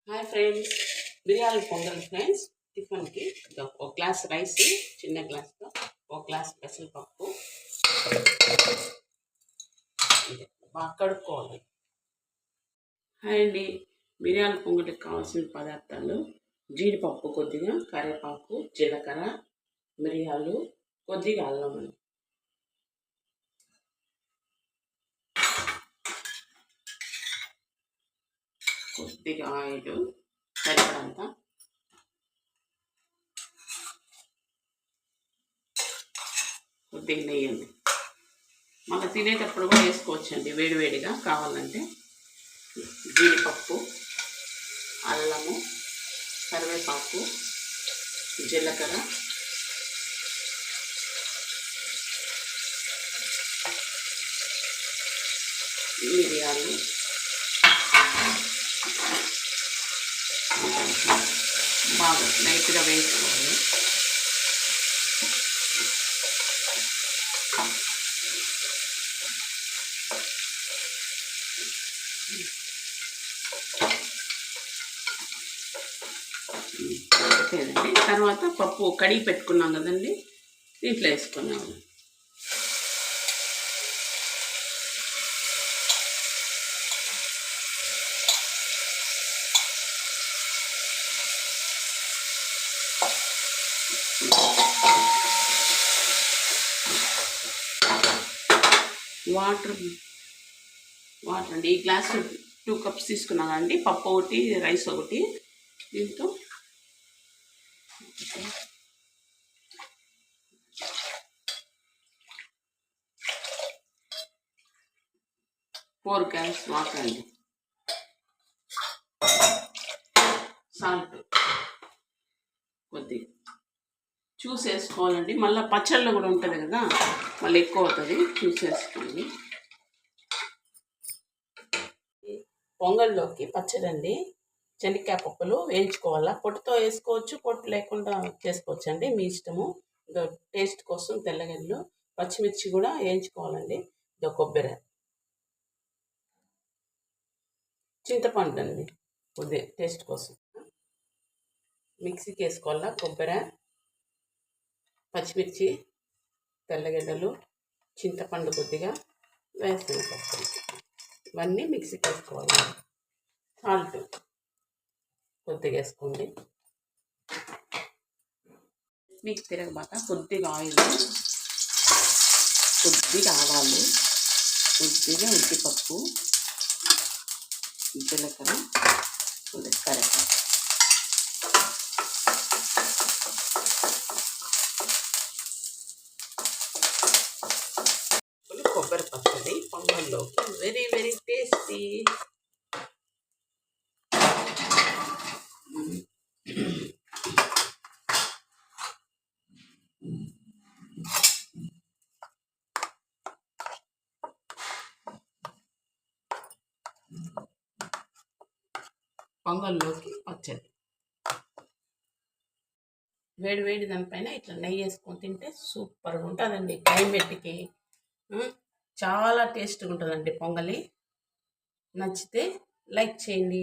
Hi friends, biryani pongal friends. టిఫిన్కి ఒక glass rice, చిన్న గ్లాస్తో ఒక గ్లాస్ పెసరపప్పు బాగా కడుక్కోవాలి. హాయ్ అండి, బిర్యానీ పొంగల్కి కావాల్సిన పదార్థాలు: జీడిపప్పు కొద్దిగా, కరివేపాకు, జీలకర్ర, మిరియాలు, కొద్దిగా అల్లం, కొద్దిగా ఆయిల్ సరిపడంత, కొద్దిగా నెయ్యండి. మళ్ళీ తినేటప్పుడు కూడా వేసుకోవచ్చండి వేడివేడిగా కావాలంటే. జీడిపప్పు, అల్లము, కరివేపాకు, జీలకర్ర, మిరియాలు, బాగా లైట్గా వేసుకోవాలి. తర్వాత పప్పు కడిగి పెట్టుకున్నాం కదండి, దీంట్లో వేసుకున్నాము. వాటర్ అండి, ఈ గ్లాస్ 2 కప్స్ తీసుకున్నాను అండి. పప్పు ఒకటి, రైస్ ఒకటి. దీంతో 4 గ్లాస్ వాటర్ అండి. సాల్ట్ కొద్దిగా చూసి వేసుకోవాలండి, మళ్ళీ పచ్చళ్ళు కూడా ఉంటుంది కదా, మళ్ళీ ఎక్కువ అవుతుంది, చూసేసుకోండి. పొంగల్లోకి పచ్చడి అండి. శనక్కాయ పప్పులు వేయించుకోవాలా, పొట్టుతో వేసుకోవచ్చు, పొట్టు లేకుండా చేసుకోవచ్చు అండి, మీ ఇష్టము. ఇదో టేస్ట్ కోసం తెల్లగడ్డలు, పచ్చిమిర్చి కూడా వేయించుకోవాలండి. ఇదో కొబ్బరి, చింతపండు అండి కొద్దిగా టేస్ట్ కోసం. మిక్సీకి వేసుకోవాలా, కొబ్బరి, పచ్చిమిర్చి, తెల్లగడ్డలు, చింతపండు కొద్దిగా, వేసిన పప్పు, ఇవన్నీ మిక్సీకి వేసుకోవాలి. సాల్ట్ కొద్దిగా వేసుకోండి. మీకు తిరగబాక కొద్దిగా ఆయిల్, కొద్దిగా ఆవాలు, కొద్దిగా ఉద్దిపప్పు, జీలకర్ర, కొద్దిగా కరివేపాకు, కొబ్బరి పచ్చడి పొంగల్లోకి వెరీ వెరీ టేస్టీ. పొంగల్లోకి పచ్చడి వేడి వేడి దానిపైన ఇట్లా నెయ్యి వేసుకొని తింటే సూపర్గా ఉంటుందండి. క్లైమేట్కి చాలా టేస్ట్గా ఉంటుందండి పొంగలి. నచ్చితే లైక్ చేయండి.